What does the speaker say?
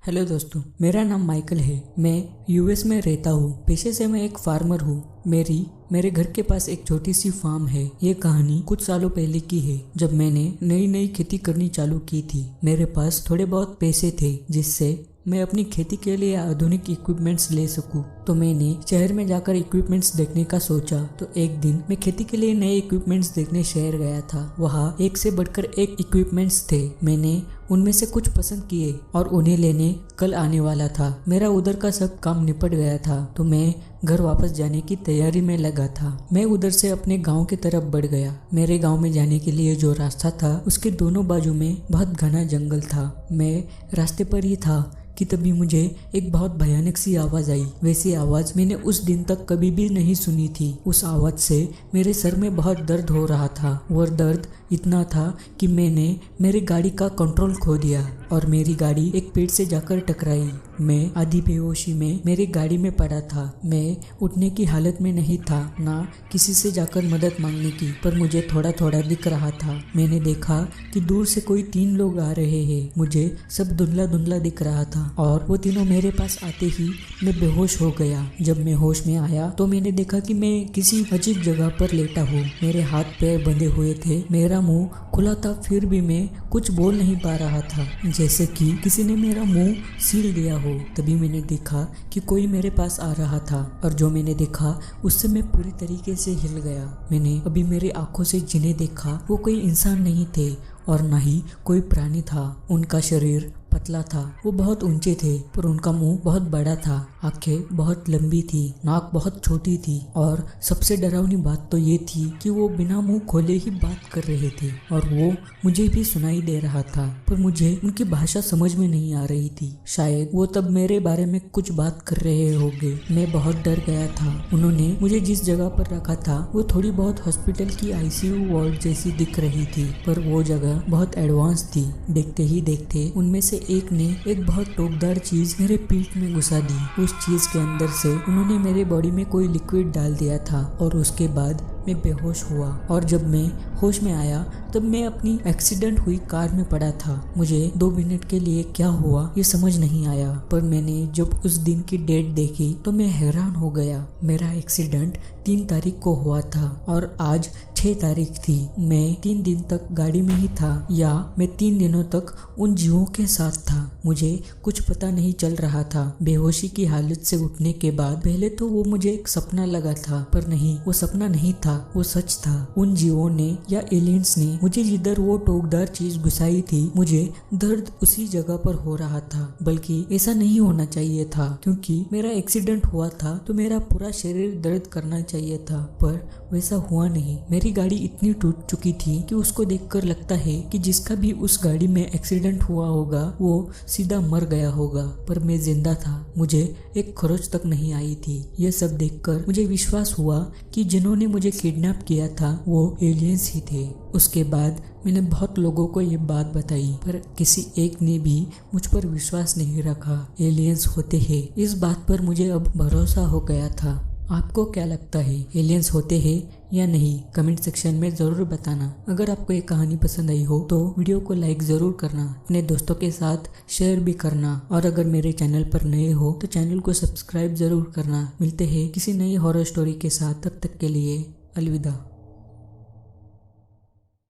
Hello दोस्तों, मेरा नाम माइकल है। मैं यूएस में रहता हूँ। पेशे से मैं एक फार्मर हूँ। मेरे घर के पास एक छोटी सी फार्म है। ये कहानी कुछ सालों पहले की है, जब मैंने नई खेती करनी चालू की थी। मेरे पास थोड़े बहुत पैसे थे जिससे मैं अपनी खेती के लिए आधुनिक इक्विपमेंट्स ले सकूं। तो मैंने शहर में जाकर इक्विपमेंट्स देखने का सोचा। तो एक दिन मैं खेती के लिए नए इक्विपमेंट्स देखने शहर गया था। वहाँ एक से बढ़कर एक इक्विपमेंट्स थे। मैंने उनमें से कुछ पसंद किए और उन्हें लेने कल आने वाला था। मेरा उधर का सब काम निपट गया था, तो मैं घर वापस जाने की तैयारी में लगा था। मैं उधर से अपने गांव की तरफ बढ़ गया। मेरे गांव में जाने के लिए जो रास्ता था, उसके दोनों बाजू में बहुत घना जंगल था। मैं रास्ते पर ही था कि तभी मुझे एक बहुत भयानक सी आवाज आई। वैसी आवाज मैंने उस दिन तक कभी भी नहीं सुनी थी। उस आवाज से मेरे सर में बहुत दर्द हो रहा था। वह दर्द इतना था कि मैंने मेरी गाड़ी का कंट्रोल खो दिया और मेरी गाड़ी एक पेड़ से जाकर टकराई। मैं आधी बेहोशी में मेरी गाड़ी में पड़ा था। मैं उठने की हालत में नहीं था, ना किसी से जाकर मदद मांगने की, पर मुझे थोड़ा थोड़ा दिख रहा था। मैंने देखा कि दूर से कोई 3 लोग आ रहे हैं। मुझे सब धुंधला धुंधला दिख रहा था और वो तीनों मेरे पास आते ही मैं बेहोश हो गया। जब मैं होश में आया तो मैंने देखा कि मैं किसी अजीब जगह पर लेटा हूँ। मेरे हाथ पैर बंधे हुए थे, मेरा मुंह खुला था, फिर भी मैं कुछ बोल नहीं पा रहा था, जैसे कि किसी ने मेरा मुंह सील दिया हो। तभी मैंने देखा कि कोई मेरे पास आ रहा था और जो मैंने देखा उससे मैं पूरी तरीके से हिल गया। मैंने अभी मेरी आंखों से जिन्हें देखा वो कोई इंसान नहीं थे और ना ही कोई प्राणी था। उनका शरीर पतला था, वो बहुत ऊंचे थे, पर उनका मुंह बहुत बड़ा था। आंखें बहुत लंबी थी, नाक बहुत छोटी थी और सबसे डरावनी बात तो ये थी कि वो बिना मुंह खोले ही बात कर रहे थे और वो मुझे भी सुनाई दे रहा था, पर मुझे उनकी भाषा समझ में नहीं आ रही थी। शायद वो तब मेरे बारे में कुछ बात कर रहे होंगे। मैं बहुत डर गया था। उन्होंने मुझे जिस जगह पर रखा था वो थोड़ी बहुत हॉस्पिटल की आईसीयू वार्ड जैसी दिख रही थी, पर वो जगह बहुत एडवांस थी। देखते ही देखते उनमें से एक ने एक बहुत टोकदार चीज मेरे पीठ में घुसा दी। उस चीज के अंदर से उन्होंने मेरे बॉडी में कोई लिक्विड डाल दिया था और उसके बाद मैं बेहोश हुआ। और जब मैं होश में आया तब मैं अपनी एक्सीडेंट हुई कार में पड़ा था। मुझे 2 मिनट के लिए क्या हुआ ये समझ नहीं आया, पर मैंने जब उस दिन की डेट देखी तो मैं हैरान हो गया। मेरा एक्सीडेंट 3 तारीख को हुआ था और आज 6 तारीख थी। मैं 3 दिन तक गाड़ी में ही था, या मैं 3 दिनों तक उन जीवों के साथ था। मुझे कुछ पता नहीं चल रहा था। बेहोशी की हालत से उठने के बाद पहले तो वो मुझे एक सपना लगा था, पर नहीं, वो सपना नहीं था, वो सच था। उन जीवों ने या एलियंस ने मुझे जिधर वो टोकदार चीज घुसाई थी, मुझे दर्द उसी जगह पर हो रहा था। बल्कि ऐसा नहीं होना चाहिए था, क्योंकि मेरा एक्सीडेंट हुआ था तो मेरा पूरा शरीर दर्द करना चाहिए था, पर वैसा हुआ नहीं। मेरी गाड़ी इतनी टूट चुकी थी कि उसको देखकर लगता है कि जिसका भी उस गाड़ी में एक्सीडेंट हुआ होगा वो सीधा मर गया होगा, पर मैं जिंदा था। मुझे एक खरोच तक नहीं आई थी। यह सब देखकर मुझे विश्वास हुआ कि जिन्होंने मुझे किडनैप किया था वो एलियंस ही थे। उसके बाद मैंने बहुत लोगों को ये बात बताई, पर किसी एक ने भी मुझ पर विश्वास नहीं रखा। एलियंस होते हैं, इस बात पर मुझे अब भरोसा हो गया था। आपको क्या लगता है, एलियंस होते हैं या नहीं? कमेंट सेक्शन में ज़रूर बताना। अगर आपको ये कहानी पसंद आई हो तो वीडियो को लाइक ज़रूर करना, अपने दोस्तों के साथ शेयर भी करना, और अगर मेरे चैनल पर नए हो तो चैनल को सब्सक्राइब ज़रूर करना। मिलते हैं किसी नई हॉरर स्टोरी के साथ, तब तक के लिए अलविदा।